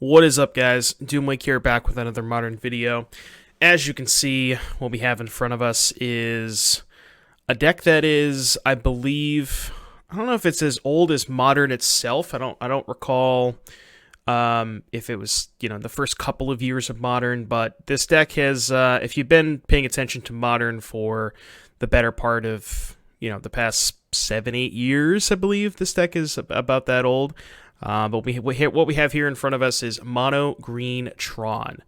What is up, guys? Doomwake here, back with another Modern video. As you can see, what we have in front of us is a deck that is, I believe, I don't know if it's as old as Modern itself. I don't recall if it was, the first couple of years of Modern, but this deck has, if you've been paying attention to Modern for the better part of, the past 7-8 years, I believe this deck is about that old. But what we have here in front of us is Mono-Green Tron.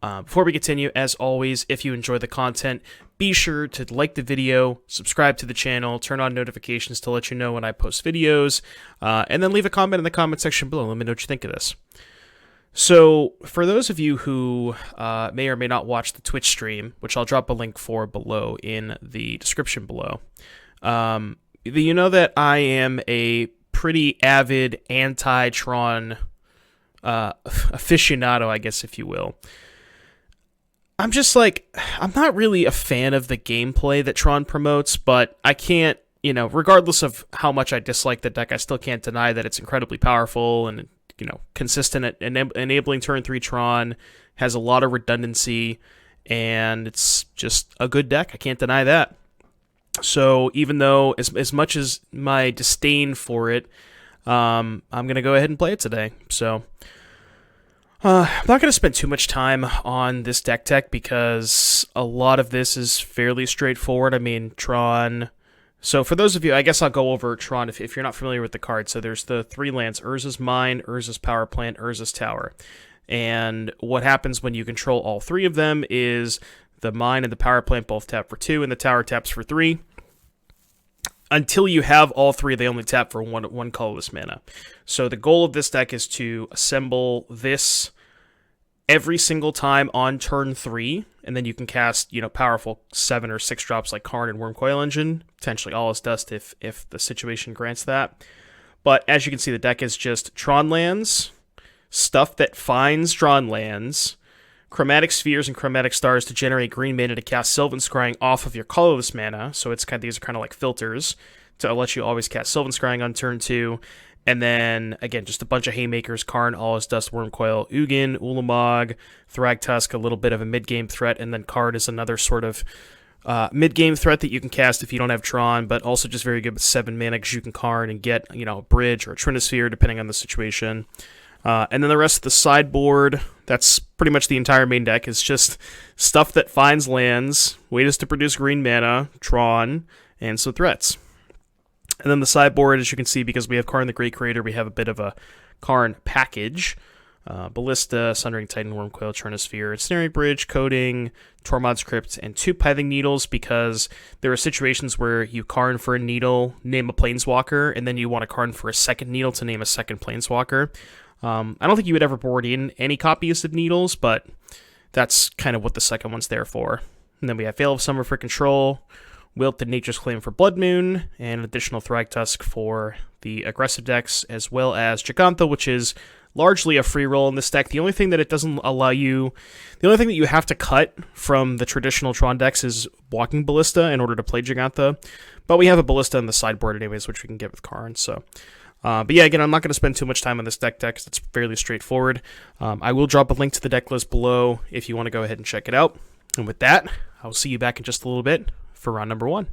Before we continue, as always, if you enjoy the content, be sure to like the video, subscribe to the channel, turn on notifications to let you know when I post videos, and then leave a comment in the comment section below. Let me know what you think of this. So, for those of you who may or may not watch the Twitch stream, which I'll drop a link for below in the description below, you know that I am a pretty avid anti-Tron aficionado, I guess, if you will. I'm not really a fan of the gameplay that Tron promotes, but I can't, regardless of how much I dislike the deck, I still can't deny that it's incredibly powerful and, consistent at enabling turn 3 Tron, has a lot of redundancy, and it's just a good deck. I can't deny that. So even though, as much as my disdain for it, I'm going to go ahead and play it today. So I'm not going to spend too much time on this deck tech because a lot of this is fairly straightforward. I mean, Tron. So for those of you, I guess I'll go over Tron if you're not familiar with the card. So there's the 3 lands, Urza's Mine, Urza's Power Plant, Urza's Tower. And what happens when you control all 3 of them is the Mine and the Power Plant both tap for 2, and the Tower taps for 3. Until you have all 3, they only tap for one colorless mana. So the goal of this deck is to assemble this every single time on turn 3, and then you can cast, powerful 7 or 6 drops like KARN and Wurmcoil Engine, potentially All's Dust if the situation grants that. But as you can see, the deck is just Tron lands, stuff that finds Tron lands, Chromatic Spheres and Chromatic Stars to generate green mana to cast Sylvan Scrying off of your colorless mana. So these are kind of like filters to let you always cast Sylvan Scrying on turn 2. And then, again, just a bunch of Haymakers, Karn, All's Dust, Wurmcoil, Ugin, Ulamog, Thragtusk, a little bit of a mid-game threat, and then Card is another sort of mid-game threat that you can cast if you don't have Tron, but also just very good with 7 mana because you can Karn and get, a Bridge or a Trinisphere, depending on the situation. And then the rest of the sideboard, that's pretty much the entire main deck, is just stuff that finds lands, ways to produce green mana, Tron, and some threats. And then the sideboard, as you can see, because we have Karn the Great Creator, we have a bit of a Karn package. Ballista, Sundering Titan, Wurmcoil, Trinisphere, Ensnaring Bridge, Coding, Tormod's Crypt, and 2 Pithing Needles, because there are situations where you Karn for a needle, name a Planeswalker, and then you want to Karn for a second needle to name a second Planeswalker. I don't think you would ever board in any copies of Needles, but that's kind of what the second one's there for. And then we have Veil of Summer for control, Wilt and Nature's Claim for Blood Moon, and additional Thragtusk for the aggressive decks, as well as Gigantha, which is largely a free roll in this deck. The only thing that it doesn't allow you, the only thing that you have to cut from the traditional Tron decks is Walking Ballista in order to play Gigantha. But we have a Ballista in the sideboard anyways, which we can get with Karn, so. But yeah, again, I'm not going to spend too much time on this deck because it's fairly straightforward. I will drop a link to the deck list below if you want to go ahead and check it out. And with that, I'll see you back in just a little bit for round number 1.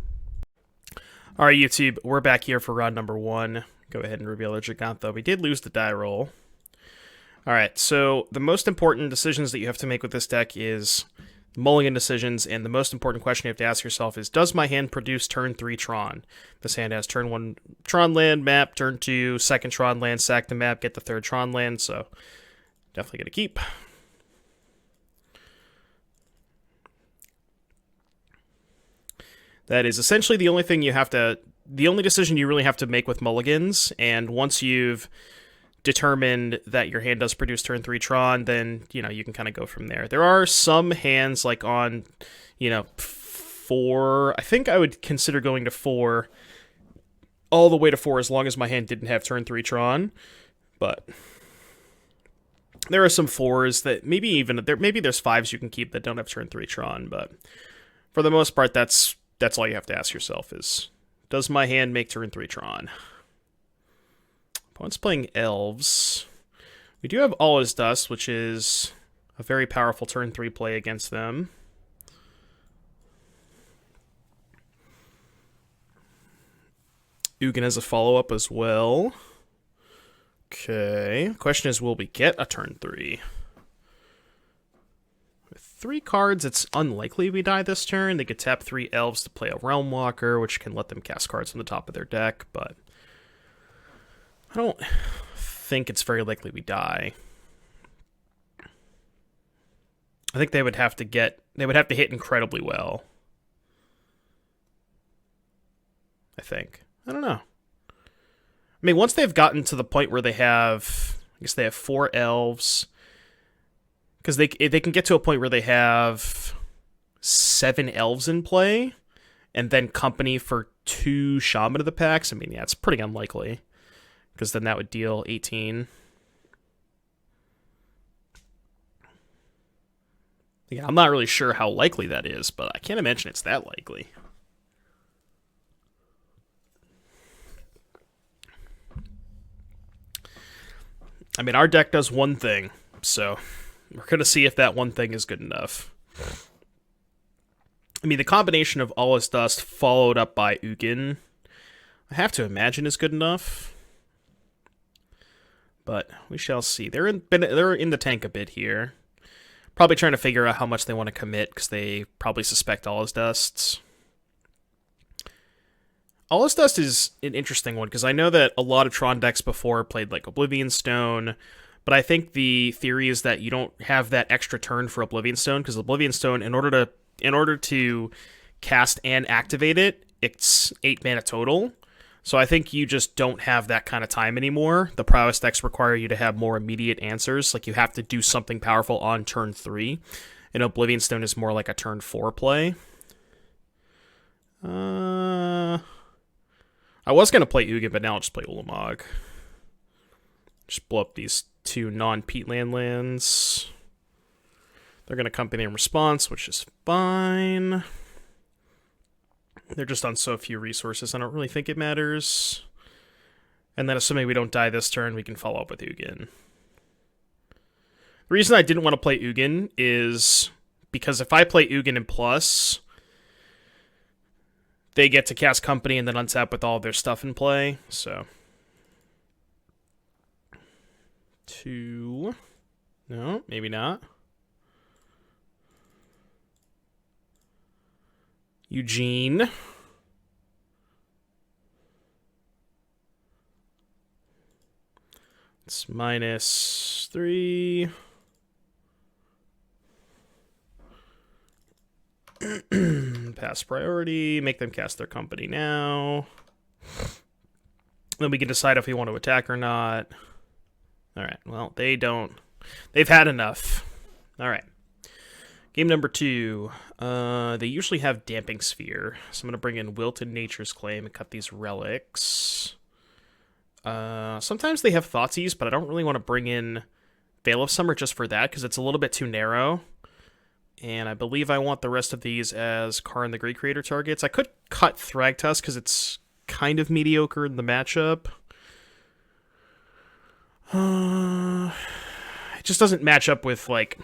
Alright, YouTube, we're back here for round number 1. Go ahead and reveal our Gigantha. We did lose the die roll. Alright, so the most important decisions that you have to make with this deck is mulligan decisions, and the most important question you have to ask yourself is, does my hand produce turn 3 Tron? This hand has turn 1 Tron land, map, turn 2, second Tron land, sack the map, get the third Tron land, so definitely going to keep. That is essentially the only thing the only decision you really have to make with mulligans, and once you've determined that your hand does produce turn 3 Tron, then, you can kind of go from there. There are some hands, like on, 4, I think I would consider going to 4, all the way to 4, as long as my hand didn't have turn 3 Tron, but there are some 4s that, maybe there's 5s you can keep that don't have turn 3 Tron, but for the most part, that's all you have to ask yourself is, does my hand make turn 3 Tron? Opponent's playing Elves. We do have All Is Dust, which is a very powerful turn 3 play against them. Ugin has a follow-up as well. Okay. Question is, will we get a turn 3? With 3 cards, it's unlikely we die this turn. They could tap 3 elves to play a Realm Walker, which can let them cast cards from the top of their deck, but I don't think it's very likely we die. I think they would have to hit incredibly well. I think. I don't know. I mean, once they've gotten to the point where they have, I guess they have 4 elves, because they can get to a point where they have 7 elves in play, and then company for 2 Shaman of the Packs. I mean, yeah, it's pretty unlikely, because then that would deal 18. Yeah, I'm not really sure how likely that is, but I can't imagine it's that likely. I mean, our deck does one thing, so we're going to see if that one thing is good enough. I mean, the combination of All Is Dust followed up by Ugin, I have to imagine is good enough. But we shall see. They're in the tank a bit here. Probably trying to figure out how much they want to commit, because they probably suspect All Is Dust. All Is Dust is an interesting one, because I know that a lot of Tron decks before played like Oblivion Stone, but I think the theory is that you don't have that extra turn for Oblivion Stone, because Oblivion Stone, in order to cast and activate it, it's 8 mana total. So I think you just don't have that kind of time anymore. The prowess decks require you to have more immediate answers, like you have to do something powerful on turn 3, and Oblivion Stone is more like a turn 4 play. I was going to play Ugin, but now I'll just play Ulamog. Just blow up these 2 non-Peatland lands. They're going to company in response, which is fine. They're just on so few resources, I don't really think it matters. And then assuming we don't die this turn, we can follow up with Ugin. The reason I didn't want to play Ugin is because if I play Ugin in plus, they get to cast company and then untap with all of their stuff in play, so. 2. No, maybe not. Eugene. It's -3. Pass priority. Make them cast their company now. Then we can decide if we want to attack or not. Alright, well, they don't. They've had enough. Alright. Game number 2. They usually have Damping Sphere, so I'm going to bring in Wilted Nature's Claim and cut these relics. Sometimes they have Thoughtseize, but I don't really want to bring in Veil of Summer just for that, because it's a little bit too narrow. And I believe I want the rest of these as KARN the Great Creator targets. I could cut Thragtusk, because it's kind of mediocre in the matchup. It just doesn't match up with, like,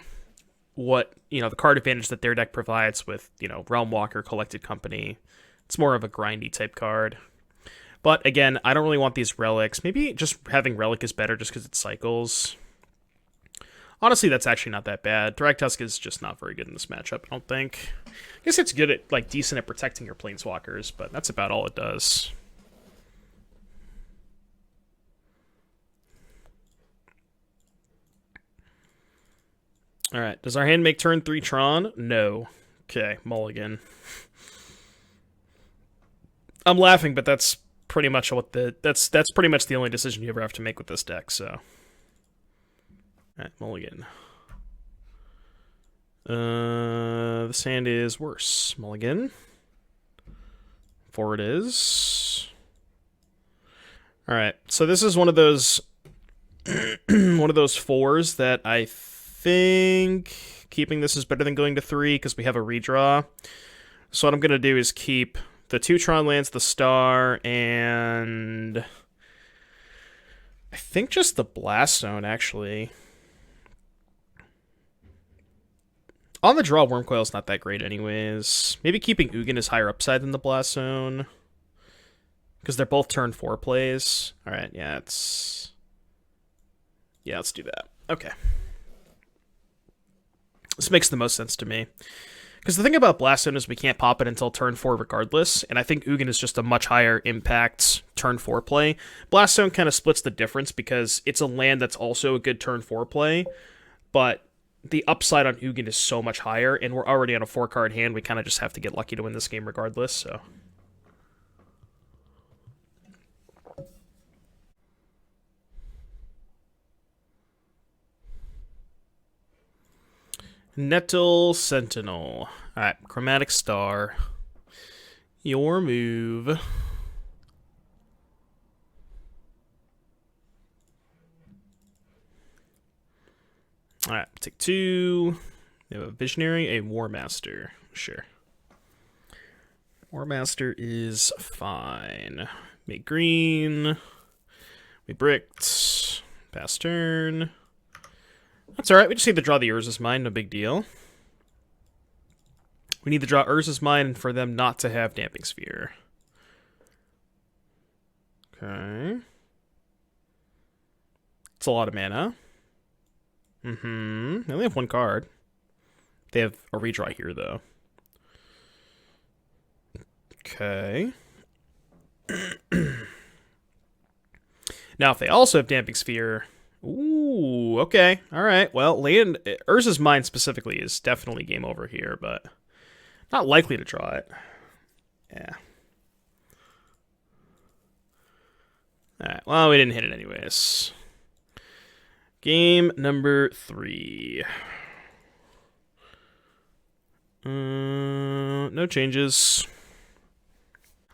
what, the card advantage that their deck provides with, Realm Walker, Collected Company. It's more of a grindy type card. But again, I don't really want these relics. Maybe just having Relic is better just because it cycles. Honestly, that's actually not that bad. Thragtusk is just not very good in this matchup, I don't think. I guess it's good at, decent at protecting your Planeswalkers, but that's about all it does. Alright, does our hand make turn 3 Tron? No. Okay, mulligan. I'm laughing, but that's pretty much what that's pretty much the only decision you ever have to make with this deck, so. Alright, mulligan. This hand is worse. Mulligan. 4 it is. Alright, so this is one of those one of those 4s that I think keeping this is better than going to 3 because we have a redraw. So what I'm going to do is keep the 2 Tron lands, the Star, and I think just the Blast Zone, actually. On the draw, Wormcoil's not that great anyways. Maybe keeping Ugin is higher upside than the Blast Zone. Because they're both turn 4 plays. Alright, yeah, it's... Yeah, let's do that. Okay. This makes the most sense to me. Because the thing about Blast Zone is we can't pop it until turn 4 regardless, and I think Ugin is just a much higher impact turn 4 play. Blast Zone kind of splits the difference because it's a land that's also a good turn 4 play, but the upside on Ugin is so much higher, and we're already on a 4-card hand. We kind of just have to get lucky to win this game regardless, so... Nettle Sentinel. Alright, Chromatic Star. Your move. Alright, take 2. We have a Visionary, a War Master. Sure. War Master is fine. Make green. We bricked. Pass turn. That's alright, we just need to draw the Urza's Mine, no big deal. We need to draw Urza's Mine for them not to have Damping Sphere. Okay. It's a lot of mana. They only have 1 card. They have a redraw here, though. Okay. Now, if they also have Damping Sphere... Ooh, okay. Alright, well, land... Urza's Mine specifically is definitely game over here, but... Not likely to draw it. Yeah. Alright, well, we didn't hit it anyways. Game number 3. No changes.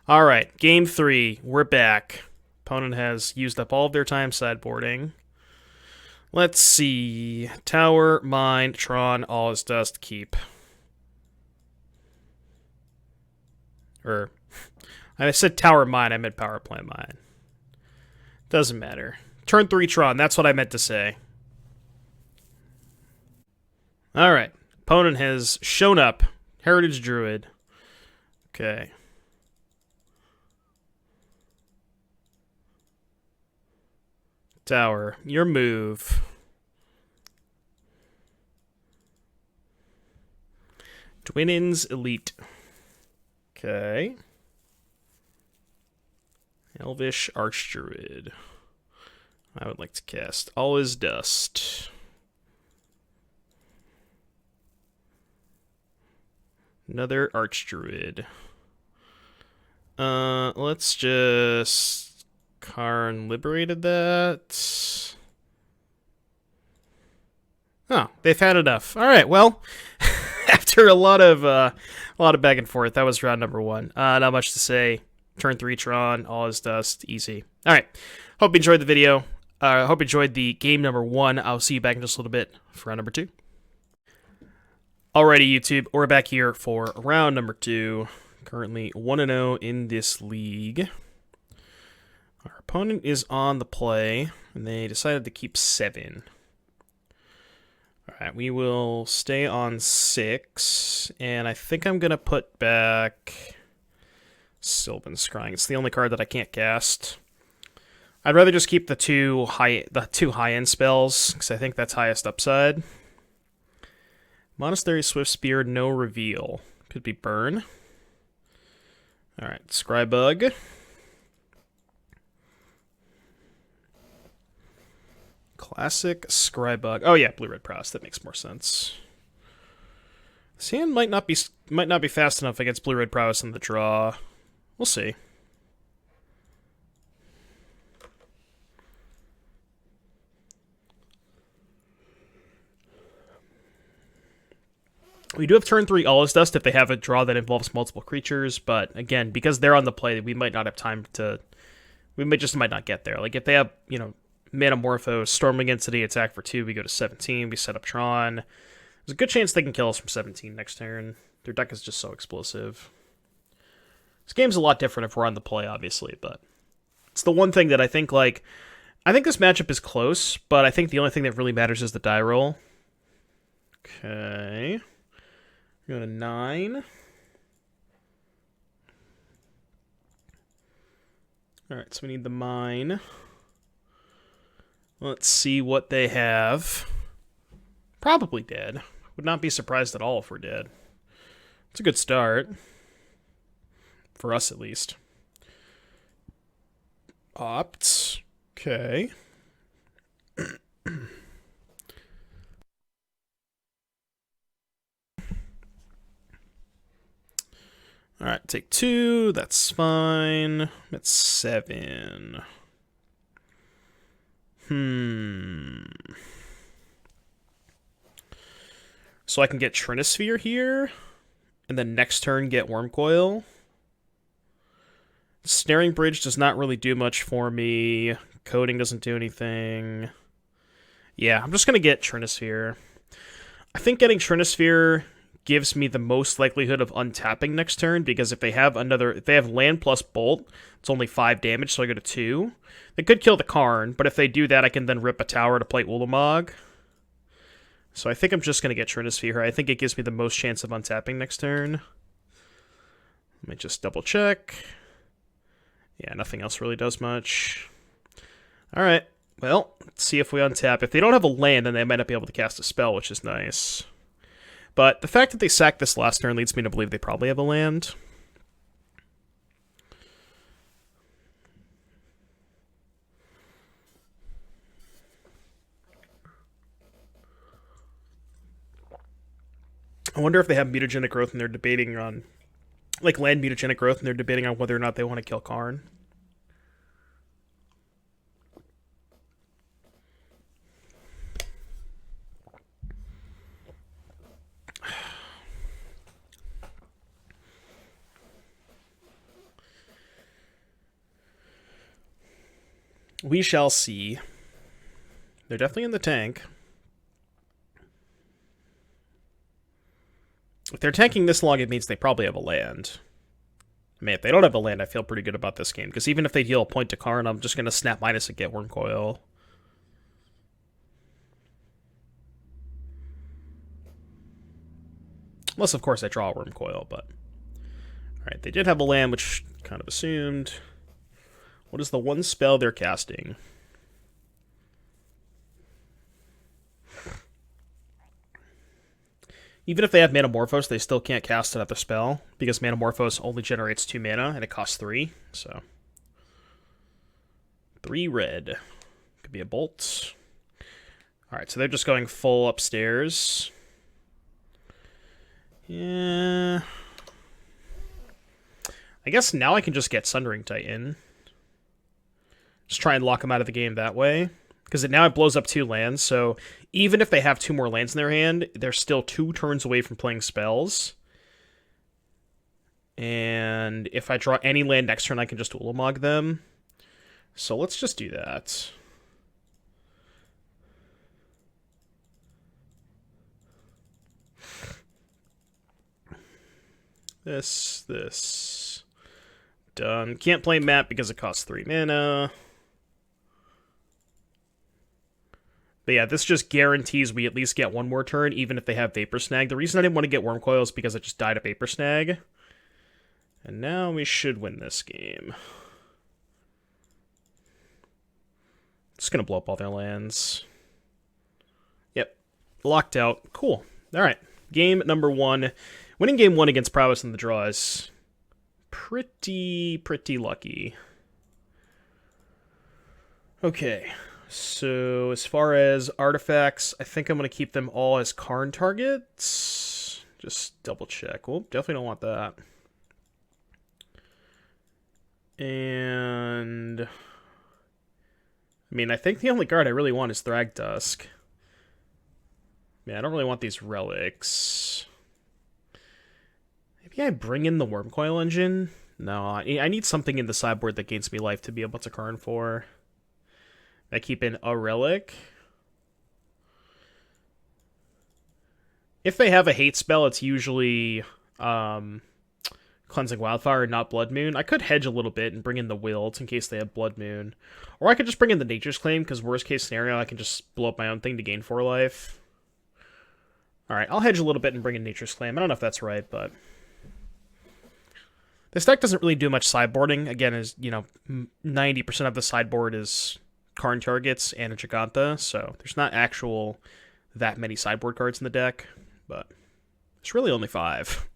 Alright, game 3. We're back. Opponent has used up all of their time sideboarding. Let's see. Tower, Mine, Tron, all is dust, keep. Or, I said Tower Mine, I meant Power Plant Mine. Doesn't matter. Turn 3 Tron, that's what I meant to say. Alright. Opponent has shown up. Heritage Druid. Okay. Tower, your move. Twinins Elite. Okay. Elvish Archdruid. I would like to cast All Is Dust. Another Archdruid. Let's just... KARN liberated that. Oh, they've had enough. Alright, well... After a lot of back and forth, that was round number 1. Not much to say. Turn 3 Tron, All Is Dust, easy. Alright, hope you enjoyed the video. Hope you enjoyed the game number 1. I'll see you back in just a little bit for round number 2. Alrighty, YouTube, we're back here for round number 2. Currently 1-0 in this league. Our opponent is on the play, and they decided to keep 7. Alright, we will stay on 6, and I think I'm going to put back Sylvan Scrying. It's the only card that I can't cast. I'd rather just keep the two high-end spells, because I think that's highest upside. Monastery Swift Spear, no reveal. Could be Burn. Alright, Scrybug. Classic Scrybug. Oh yeah, Blue-Red Prowess. That makes more sense. This hand might not be fast enough against Blue-Red Prowess in the draw. We'll see. We do have turn 3 All Is Dust if they have a draw that involves multiple creatures, but again, because they're on the play, we might not have time to... We might not get there. Like, if they have, you know, Manamorphose, Stormwing Entity, attack for 2, we go to 17, we set up Tron. There's a good chance they can kill us from 17 next turn. Their deck is just so explosive. This game's a lot different if we're on the play, obviously, but... It's the one thing that I think, like... I think this matchup is close, but I think the only thing that really matters is the die roll. Okay. Go to 9. Alright, so we need the mine. Let's see what they have. Probably dead. Would not be surprised at all if we're dead. It's a good start. For us, at least. Opt. Okay. Alright, take 2. That's fine. That's 7. So I can get Trinisphere here, and then next turn get Wormcoil. Snaring Bridge does not really do much for me. Coding doesn't do anything. Yeah, I'm just going to get Trinisphere. I think getting Trinisphere gives me the most likelihood of untapping next turn, because if they have land plus Bolt, it's only 5 damage, so I go to 2. They could kill the Karn, but if they do that, I can then rip a tower to play Ulamog. So I think I'm just going to get Trinisphere. I think it gives me the most chance of untapping next turn. Let me just double check. Yeah, nothing else really does much. Alright, well, let's see if we untap. If they don't have a land, then they might not be able to cast a spell, which is nice. But the fact that they sacked this last turn leads me to believe they probably have a land. I wonder if they have mutagenic growth and they're debating on, like, land mutagenic growth, and they're debating on whether or not they want to kill Karn. We shall see. They're definitely in the tank. If they're tanking this long, it means they probably have a land. I mean, if they don't have a land, I feel pretty good about this game, because even if they deal a point to Karn, I'm just going to snap minus and get Wormcoil. Unless, of course, I draw a Wormcoil, but... Alright, they did have a land, which kind of assumed. What is the one spell they're casting? Even if they have Manamorphose, they still can't cast another spell, because Manamorphose only generates 2 mana, and it costs 3, so... 3 red. Could be a bolt. Alright, so they're just going full upstairs. Yeah... I guess now I can just get Sundering Titan. Just try and lock them out of the game that way. Because now it blows up 2 lands, so even if they have 2 more lands in their hand, they're still 2 turns away from playing spells. And if I draw any land next turn, I can just Ulamog them. So let's just do that. This. Done. Can't play Map because it costs 3 mana. But yeah, this just guarantees we at least get 1 more turn, even if they have Vapor Snag. The reason I didn't want to get Wormcoil is because I just died of Vapor Snag. And now we should win this game. Just gonna blow up all their lands. Yep. Locked out. Cool. Alright. Game number 1. Winning game 1 against Prowess in the draw is pretty lucky. Okay. So, as far as artifacts, I think I'm going to keep them all as Karn targets. Just double check. Oh, definitely don't want that. And... I mean, I think the only card I really want is Thragtusk. Yeah, I don't really want these relics. Maybe I bring in the Wormcoil engine? No, I need something in the sideboard that gains me life to be able to Karn for. I keep in a relic. If they have a hate spell, it's usually Cleansing Wildfire, not Blood Moon. I could hedge a little bit and bring in the Wilt in case they have Blood Moon. Or I could just bring in the Nature's Claim, because worst case scenario, I can just blow up my own thing to gain 4 life. Alright, I'll hedge a little bit and bring in Nature's Claim. I don't know if that's right, but... This deck doesn't really do much sideboarding. Again, is 90% of the sideboard is Karn targets and a Giganta, so there's not actual that many sideboard cards in the deck, but it's really only 5.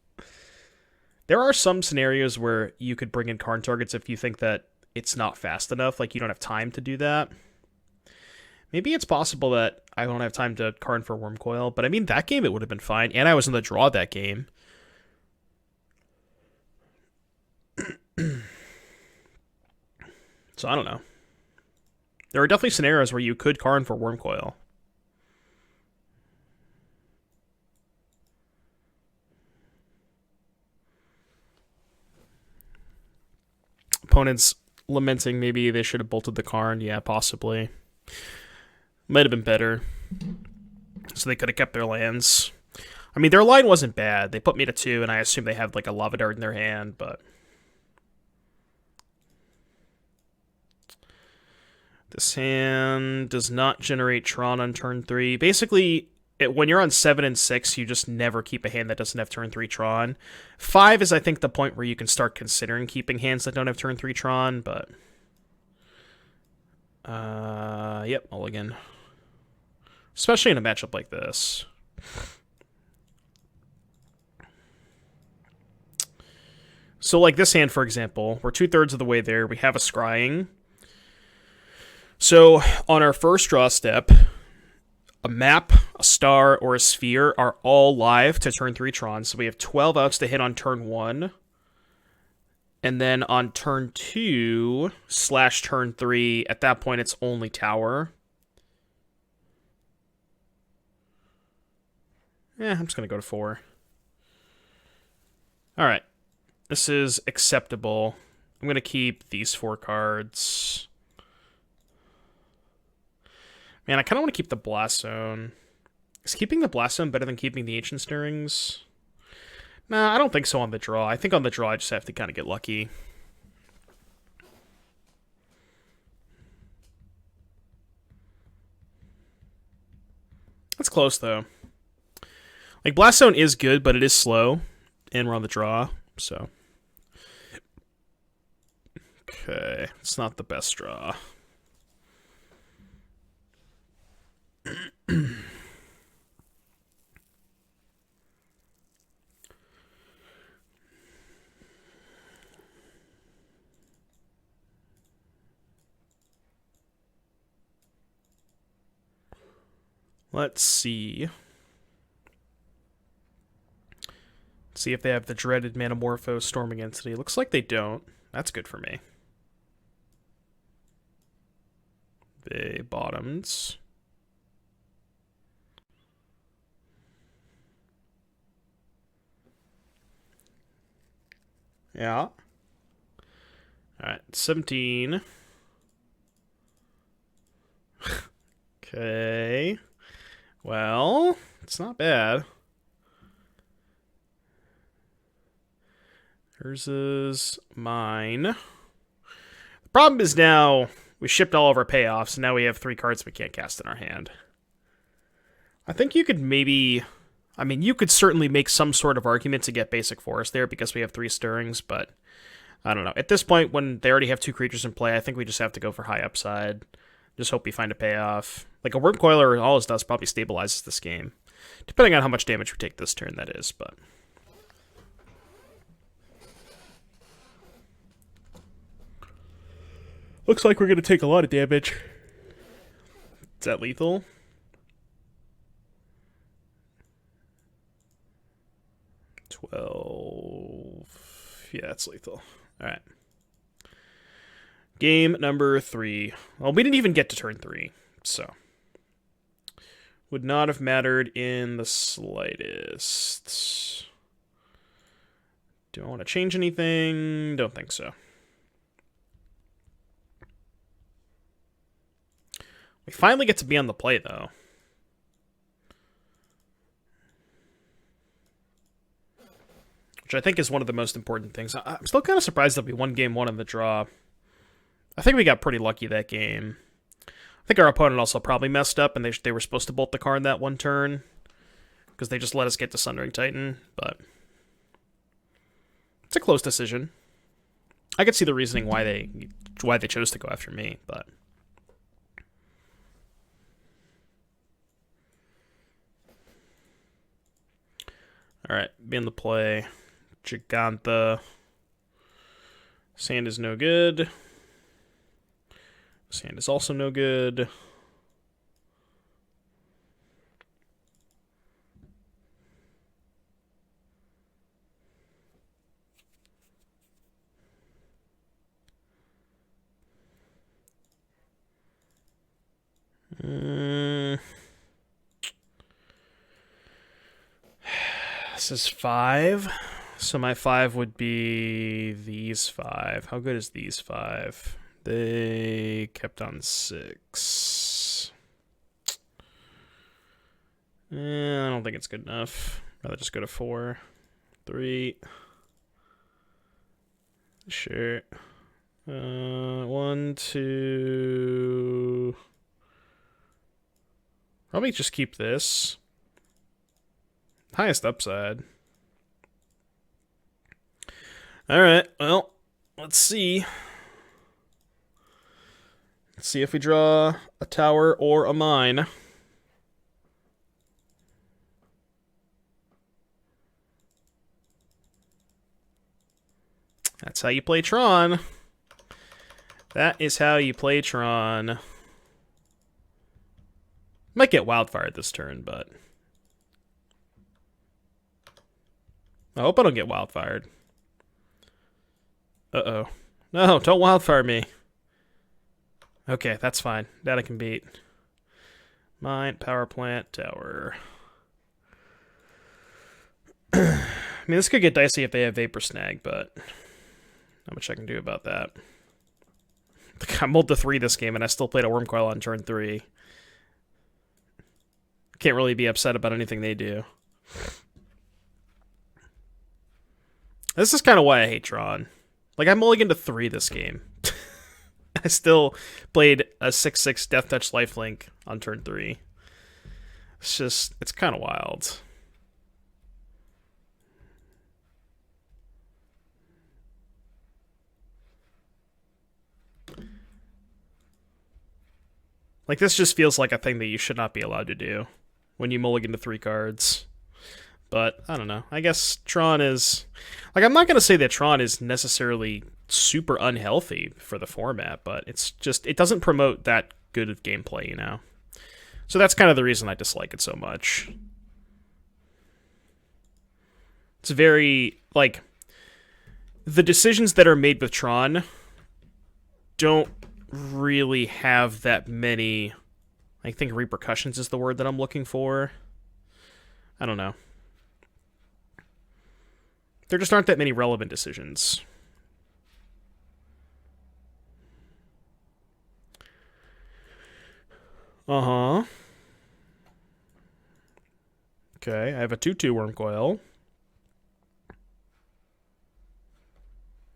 There are some scenarios where you could bring in Karn targets if you think that it's not fast enough, like you don't have time to do that. Maybe it's possible that I don't have time to Karn for Wormcoil, but I mean, that game it would have been fine, and I was in the draw that game. So I don't know. There are definitely scenarios where you could Karn for Wormcoil. Opponents lamenting maybe they should have bolted the Karn. Yeah, possibly. Might have been better. So they could have kept their lands. I mean, their line wasn't bad. They put me to 2, and I assume they have like a Lava Dart in their hand, but... This hand does not generate Tron on turn 3. Basically, when you're on 7 and 6, you just never keep a hand that doesn't have turn 3 Tron. 5 is, I think, the point where you can start considering keeping hands that don't have turn 3 Tron, but... Yep, mulligan. Especially in a matchup like this. So, like this hand, for example, we're 2/3 of the way there. We have a Scrying. So, on our first draw step, a map, a star, or a sphere are all live to turn 3 Tron. So we have 12 outs to hit on turn 1. And then on turn 2/turn 3, at that point it's only tower. I'm just going to go to 4. Alright. This is acceptable. I'm going to keep these 4 cards. Man, I kind of want to keep the Blast Zone. Is keeping the Blast Zone better than keeping the Ancient Stirrings? Nah, I don't think so on the draw. I think on the draw I just have to kind of get lucky. That's close, though. Like, Blast Zone is good, but it is slow. And we're on the draw, so... Okay, it's not the best draw. Let's see. See if they have the dreaded Manamorpho Storming Entity. Looks like they don't. That's good for me. They bottomed. Yeah. Alright, 17. Okay. Well, it's not bad. Hers is mine. The problem is now we shipped all of our payoffs, and now we have 3 cards we can't cast in our hand. I think you could maybe... I mean, you could certainly make some sort of argument to get basic forest there because we have 3 stirrings, but I don't know. At this point, when they already have 2 creatures in play, I think we just have to go for high upside. Just hope we find a payoff. Like a Wormcoiler, all it does probably stabilizes this game. Depending on how much damage we take this turn, that is, but... Looks like we're going to take a lot of damage. Is that lethal? Yeah, it's lethal. Alright. Game number 3. Well, we didn't even get to turn 3, so... Would not have mattered in the slightest. Do I want to change anything? Don't think so. We finally get to be on the play, though. which I think is one of the most important things. I'm still kind of surprised that we won game 1 in the draw. I think we got pretty lucky that game. I think our opponent also probably messed up, and they were supposed to bolt the KARN that one turn, because they just let us get to Sundering Titan, but it's a close decision. I could see the reasoning why they chose to go after me, but all right, be in the play. Giganta. Sand is no good. Sand is also no good. This is 5. So my 5 would be these 5. How good is these 5? They kept on 6. I don't think it's good enough. Rather just go to 4. 3. Sure. 1, 2. Probably just keep this. Highest upside. Alright, well, let's see. Let's see if we draw a tower or a mine. That's how you play Tron. That is how you play Tron. Might get wildfired this turn, but I hope I don't get wildfired. Uh-oh. No, don't wildfire me. Okay, that's fine. That I can beat. Mine, power plant, tower. I mean, this could get dicey if they have Vapor Snag, but not much I can do about that. I mulled to 3 this game, and I still played a Wormcoil on turn 3. Can't really be upset about anything they do. This is kind of why I hate Tron. Like, I mulliganed to 3 this game. I still played a 6/6 Death Touch Lifelink on turn 3. It's just, it's kind of wild. Like, this just feels like a thing that you should not be allowed to do when you mulligan to 3 cards. But, I don't know. I guess Tron is... Like, I'm not going to say that Tron is necessarily super unhealthy for the format, but it's just... It doesn't promote that good of gameplay, you know? So that's kind of the reason I dislike it so much. It's very... Like, the decisions that are made with Tron don't really have that many... I think repercussions is the word that I'm looking for. I don't know. There just aren't that many relevant decisions. Uh-huh. Okay, I have a 2/2 Wormcoil.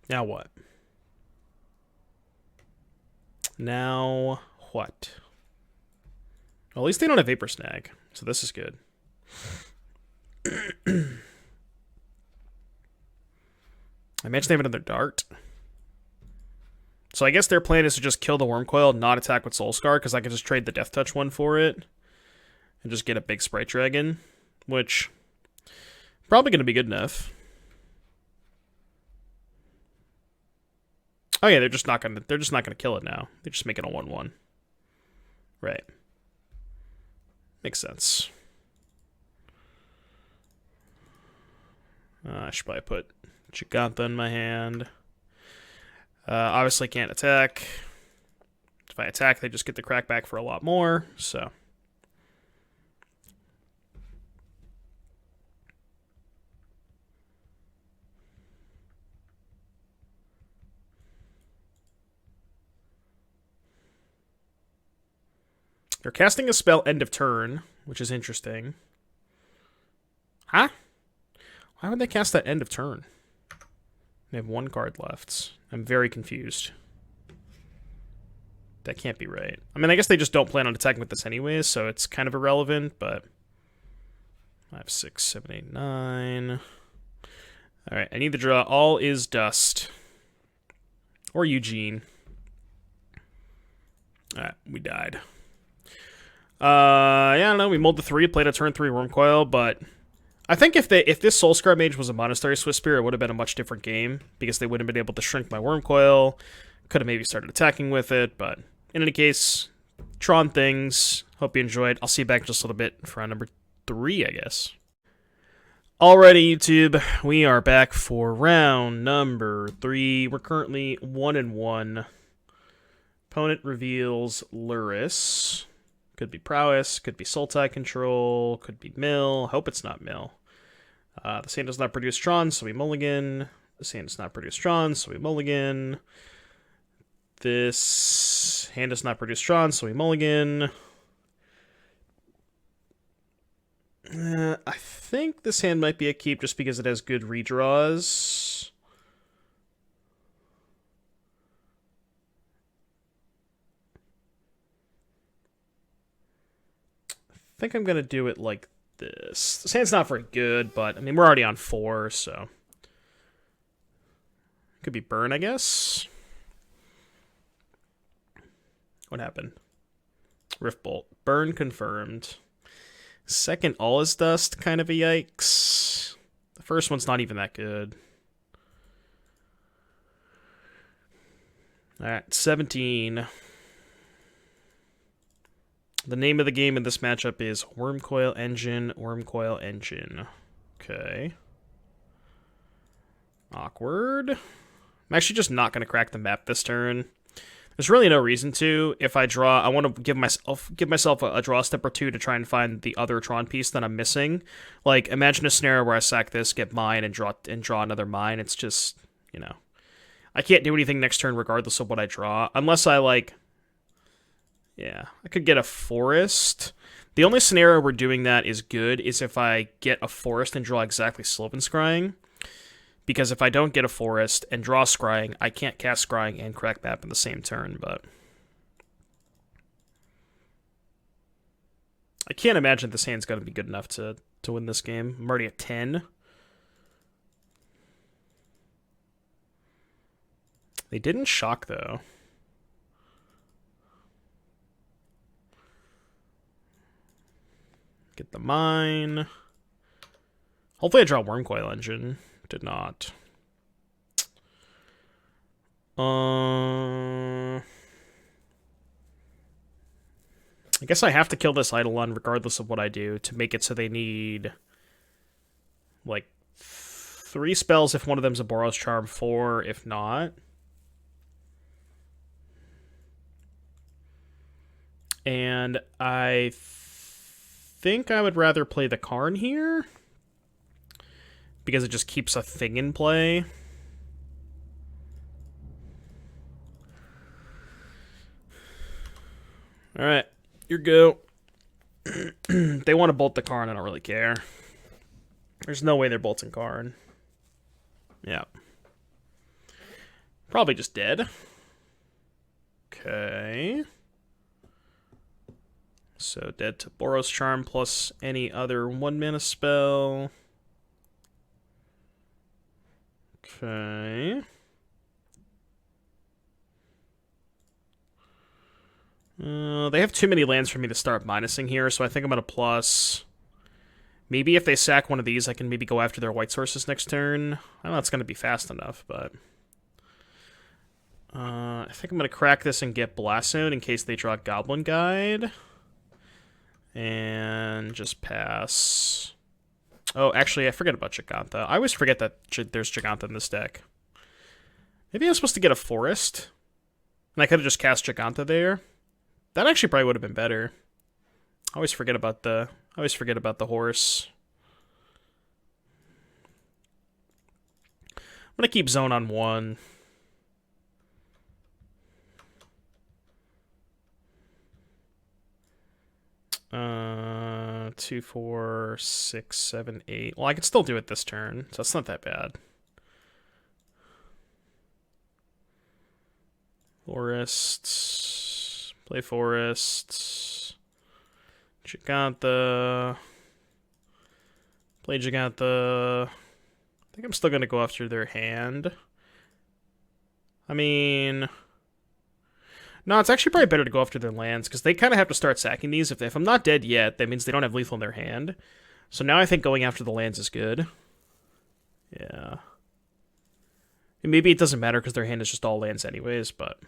Now what? Now what? Well, at least they don't have Vapor Snag, so this is good. I imagine they have another Dart. So I guess their plan is to just kill the Wormcoil, not attack with Soulscar, because I can just trade the Death Touch one for it. And just get a big Sprite Dragon, which probably going to be good enough. Oh yeah, they're just not gonna kill it now. They're just making a 1/1. Right. Makes sense. I should probably put Giganta in my hand. Obviously can't attack. If I attack, they just get the crackback for a lot more, so. They're casting a spell end of turn, which is interesting. Huh? Why would they cast that end of turn? They have 1 card left. I'm very confused. That can't be right. I mean, I guess they just don't plan on attacking with this anyways, so it's kind of irrelevant, but... 5, 6, 7, 8, 9... Alright, I need to draw All Is Dust. Or Eugene. Alright, we died. Yeah, I don't know, we mulled the 3, played a turn 3 Wormcoil, but... I think if this Soulscar Mage was a Monastery Swiss Spear, it would have been a much different game, because they wouldn't have been able to shrink my Wormcoil. Could have maybe started attacking with it, but... In any case, Tron things. Hope you enjoyed. I'll see you back in just a little bit for round number 3, I guess. Alrighty, YouTube, we are back for round number 3. We're currently 1-1. Opponent reveals Luris. Could be Prowess, could be Sultai Control, could be Mill. Hope it's not Mill. The hand does not produce Tron, so we mulligan. This hand does not produce Tron, so we mulligan. This hand does not produce Tron, so we mulligan. I think this hand might be a keep just because it has good redraws. I think I'm going to do it like this. This hand's not very good, but, I mean, we're already on 4, so... Could be burn, I guess? What happened? Riftbolt. Burn confirmed. Second All Is Dust, kind of a yikes. The first one's not even that good. Alright, 17. The name of the game in this matchup is Wormcoil Engine, Wormcoil Engine. Okay. Awkward. I'm actually just not going to crack the map this turn. There's really no reason to. If I draw, I want to give myself a draw step or 2 to try and find the other Tron piece that I'm missing. Like, imagine a scenario where I sack this, get mine, and draw another mine. It's just, you know, I can't do anything next turn regardless of what I draw, unless I like. Yeah, I could get a forest. The only scenario where doing that is good is if I get a forest and draw exactly Sylvan Scrying. Because if I don't get a forest and draw Scrying, I can't cast Scrying and crack map in the same turn, but... I can't imagine this hand's going to be good enough to win this game. I'm already at 10. They didn't shock, though. Get the mine. Hopefully I draw Wormcoil Engine. Did not. I guess I have to kill this Eidolon regardless of what I do to make it so they need like 3 spells if one of them's a Boros Charm, 4 if not. And I think I would rather play the KARN here, because it just keeps a thing in play. Alright, your go. They want to bolt the KARN, I don't really care. There's no way they're bolting KARN. Yeah. Probably just dead. Okay. So dead to Boros Charm plus any other 1-mana spell. Okay. They have too many lands for me to start minusing here, so I think I'm going to plus. Maybe if they sack one of these, I can maybe go after their white sources next turn. I don't know if it's going to be fast enough, but... I think I'm going to crack this and get Blast Zone in case they draw Goblin Guide. And just pass. Oh, actually, I forget about Giganta. I always forget that there's Giganta in this deck. Maybe I'm supposed to get a forest. And I could have just cast Giganta there. That actually probably would have been better. I always forget about the horse. I'm gonna keep zone on 1. 2, 4, 6, 7, 8. Well, I could still do it this turn, so it's not that bad. Forests. Play forests. Giganta. Play Giganta. I think I'm still going to go after their hand. I mean... No, it's actually probably better to go after their lands, because they kind of have to start sacking these. If I'm not dead yet, that means they don't have lethal in their hand. So now I think going after the lands is good. Yeah. And maybe it doesn't matter because their hand is just all lands anyways, but...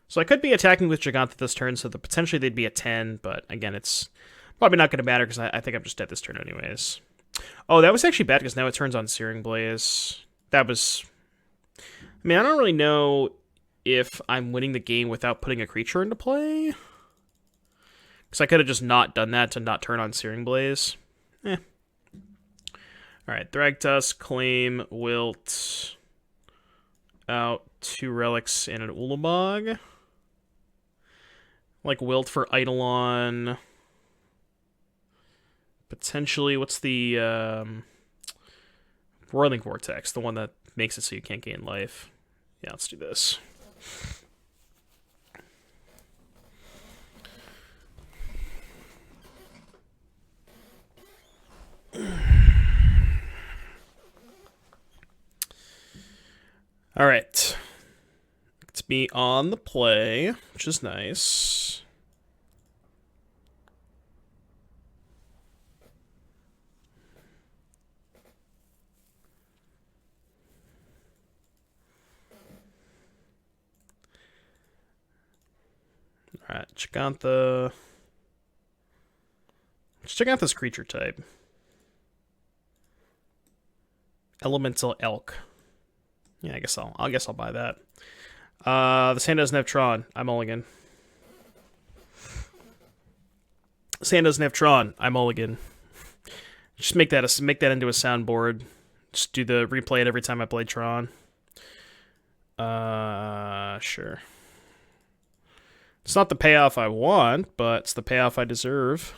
So I could be attacking with Giganta this turn, so potentially they'd be at 10, but again, it's probably not going to matter because I think I'm just dead this turn anyways. Oh, that was actually bad because now it turns on Searing Blaze. That was... I mean, I don't really know if I'm winning the game without putting a creature into play. Because I could have just not done that to not turn on Searing Blaze. Alright, Thragtusk, Claim, Wilt. Out 2 Relics and an Ulamog. Like Wilt for Eidolon. Potentially, what's the... Roiling Vortex, the one that makes it so you can't gain life. Yeah, let's do this. All right. It's me on the play, which is nice. Alright, Giganta. Let's check out this creature type. Elemental Elk. Yeah, I guess I'll buy that. This hand doesn't have Tron. I'm mulligan. This hand doesn't have Tron. I'm mulligan. Just make that into a soundboard. Just do the replay it every time I play Tron. Sure. It's not the payoff I want, but it's the payoff I deserve.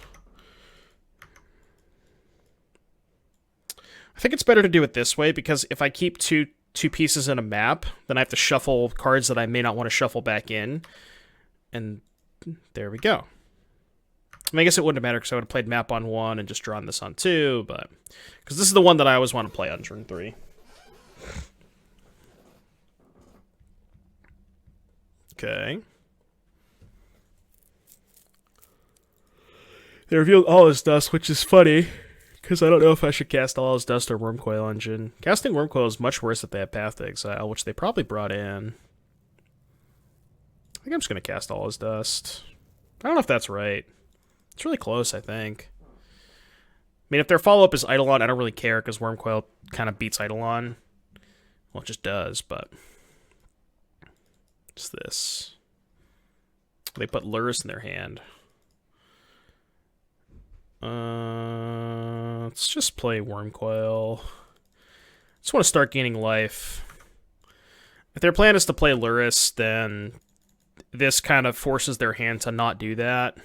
I think it's better to do it this way, because if I keep two pieces in a map, then I have to shuffle cards that I may not want to shuffle back in. And there we go. I mean, I guess it wouldn't have mattered because I would have played map on 1 and just drawn this on 2, but... Because this is the one that I always want to play on turn 3. Okay. They revealed all his dust, which is funny, because I don't know if I should cast all his dust or Wormcoil Engine. Casting Wormcoil is much worse if they have Path to Exile, which they probably brought in. I think I'm just going to cast all his dust. I don't know if that's right. It's really close, I think. I mean, if their follow-up is Eidolon, I don't really care, because Wormcoil kind of beats Eidolon. Well, it just does, but... What's this? They put Lurrus in their hand. Let's just play Wormcoil. Just want to start gaining life. If their plan is to play Lurrus, then this kind of forces their hand to not do that.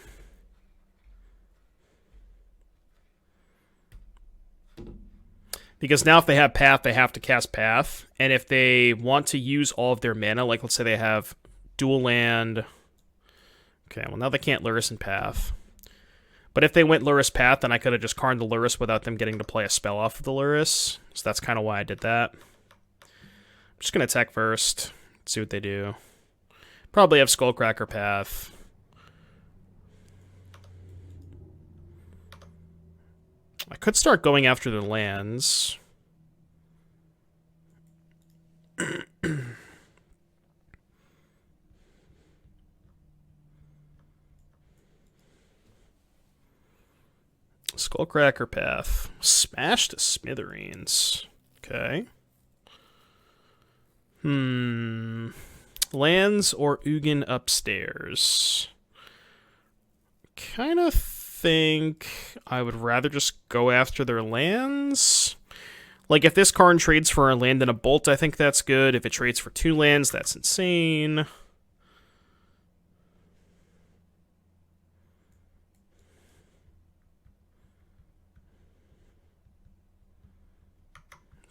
Because now if they have Path, they have to cast Path. And if they want to use all of their mana, like let's say they have dual land... Okay, well now they can't Lurrus and Path. But if they went Lurrus Path, then I could have just Karned the Lurrus without them getting to play a spell off of the Lurrus. So that's kind of why I did that. I'm just going to attack first. See what they do. Probably have Skullcracker Path. I could start going after their lands. Skullcracker Path. Smash to smithereens. Okay. Lands or Ugin upstairs? Kind of think I would rather just go after their lands. Like, if this Karn trades for a land and a bolt, I think that's good. If it trades for 2 lands, that's insane.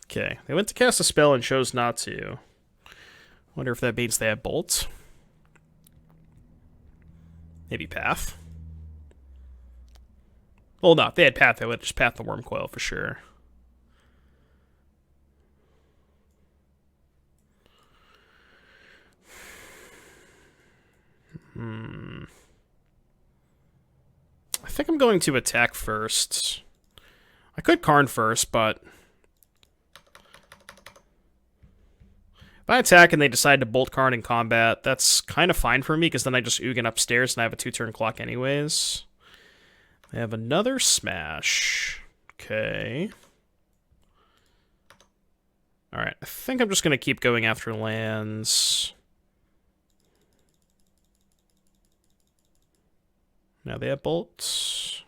Okay, they went to cast a spell and chose not to. Wonder if that means they have Bolt. Maybe Path. Well, no, if they had Path, they would just Path the Wormcoil for sure. I think I'm going to attack first. I could Karn first, but if I attack and they decide to Bolt Karn in combat, that's kind of fine for me, because then I just Ugin upstairs and I have a 2-turn clock anyways. They have another Smash. Okay. Alright, I think I'm just going to keep going after lands. Now they have bolts.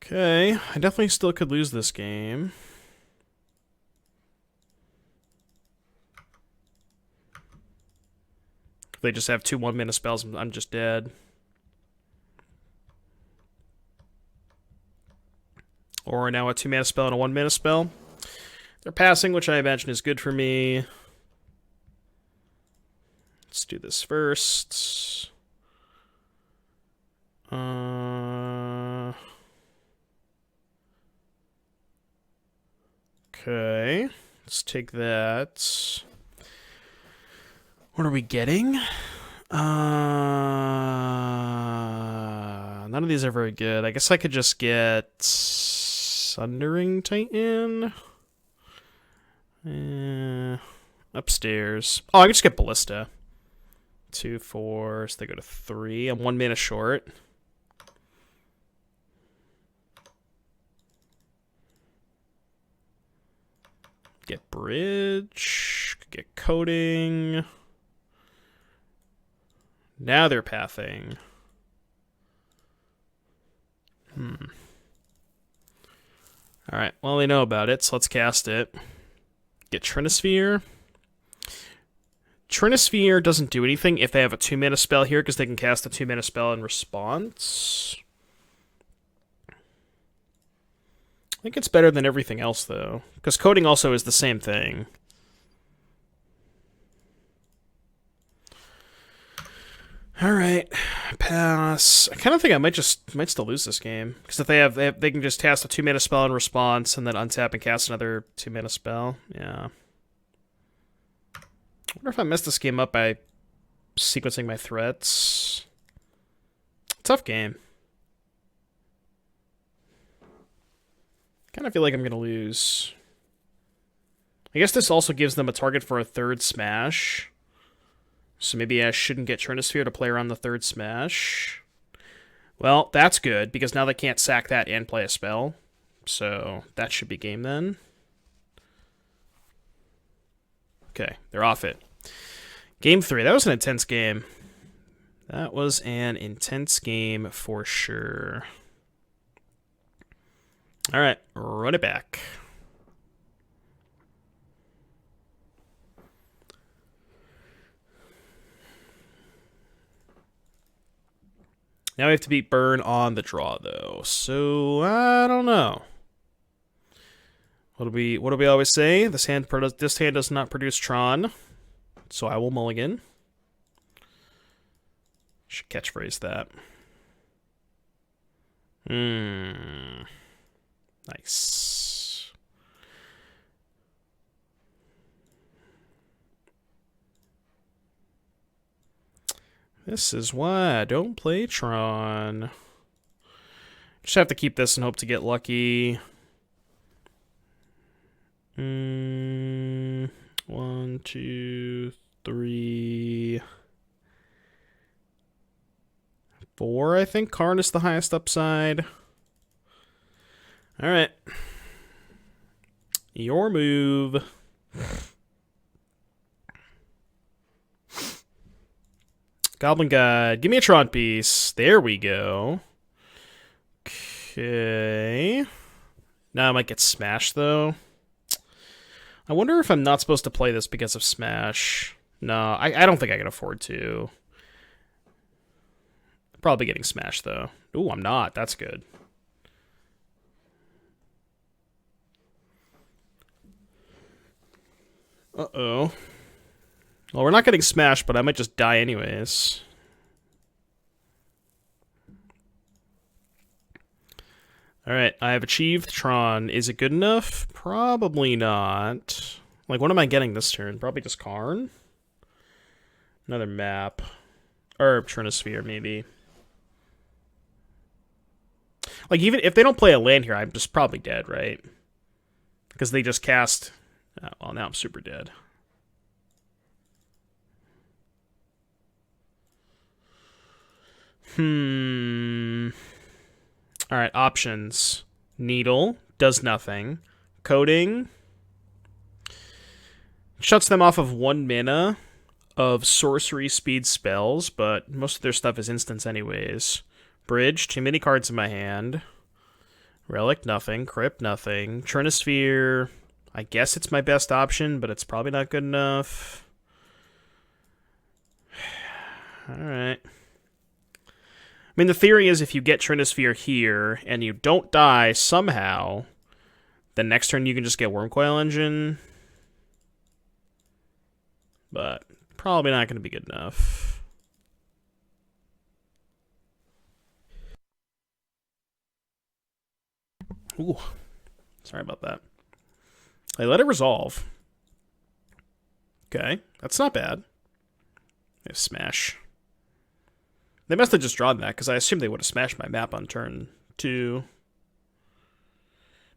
Okay, I definitely still could lose this game. If they just have 2 1-mana spells, I'm just dead. Or now a 2-mana spell and a 1-mana spell. They're passing, which I imagine is good for me. Let's do this first. Okay, let's take that. What are we getting? None of these are very good. I guess I could just get Sundering Titan. Upstairs. Oh, I can just get Ballista. 2, 4, so they go to 3. I'm 1 mana short. Get Bridge. Get Coding. Now they're pathing. Alright, well, they know about it, so let's cast it. Get Trinisphere. Trinisphere doesn't do anything if they have a 2-mana spell here, because they can cast a 2-mana spell in response. I think it's better than everything else, though, because Coding also is the same thing. Alright, pass. I kind of think I might still lose this game, because if they can just cast a 2-mana spell in response and then untap and cast another 2-mana spell. Yeah. I wonder if I messed this game up by sequencing my threats. Tough game. Kind of feel like I'm going to lose. I guess this also gives them a target for a 3rd Smash. So maybe I shouldn't get Trinisphere to play around the 3rd Smash. Well, that's good, because now they can't sack that and play a spell. So that should be game then. Okay, they're off it. Game 3. That was an intense game. That was an intense game for sure. Alright, run it back. Now we have to beat Burn on the draw, though. So, I don't know. What do we always say? This hand does not produce Tron, so I will mulligan. Should catchphrase that. Nice. This is why I don't play Tron. Just have to keep this and hope to get lucky. 1, 2, 3, 4. I think Karn is the highest upside. All right. Your move. Goblin Guide. Give me a Tron piece. There we go. Okay. Now I might get smashed, though. I wonder if I'm not supposed to play this because of Smash. No, I don't think I can afford to. Probably getting smashed, though. Ooh, I'm not. That's good. Uh-oh. Well, we're not getting smashed, but I might just die anyways. Alright, I have achieved Tron. Is it good enough? Probably not. Like, what am I getting this turn? Probably just KARN? Another map. Or Trinosphere, maybe. Like, even if they don't play a land here, I'm just probably dead, right? Because they just cast... Oh, well, now I'm super dead. Alright, options. Needle. Does nothing. Coding. Shuts them off of 1 mana of sorcery speed spells, but most of their stuff is instants anyways. Bridge. Too many cards in my hand. Relic, nothing. Crypt, nothing. Trinosphere... I guess it's my best option, but it's probably not good enough. Alright. I mean, the theory is if you get Trinosphere here, and you don't die somehow, then next turn you can just get Wormcoil Engine. But probably not going to be good enough. Ooh. Sorry about that. They let it resolve. Okay, that's not bad. They smash. They must have just drawn that, because I assume they would have smashed my map on turn 2.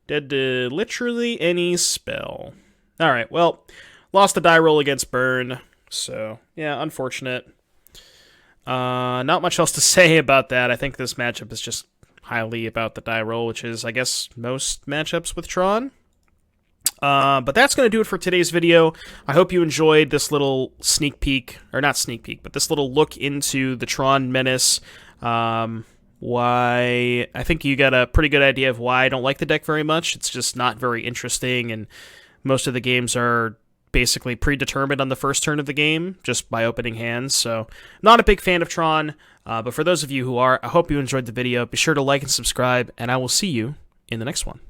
Dead to literally any spell. Alright, well, lost the die roll against Burn, so, yeah, unfortunate. Not much else to say about that. I think this matchup is just highly about the die roll, which is, I guess, most matchups with Tron. But that's going to do it for today's video. I hope you enjoyed this little sneak peek, or not sneak peek, but this little look into the Tron Menace. Why I think you got a pretty good idea of why I don't like the deck very much. It's just not very interesting, and most of the games are basically predetermined on the first turn of the game, just by opening hands. So, not a big fan of Tron, but for those of you who are, I hope you enjoyed the video. Be sure to like and subscribe, and I will see you in the next one.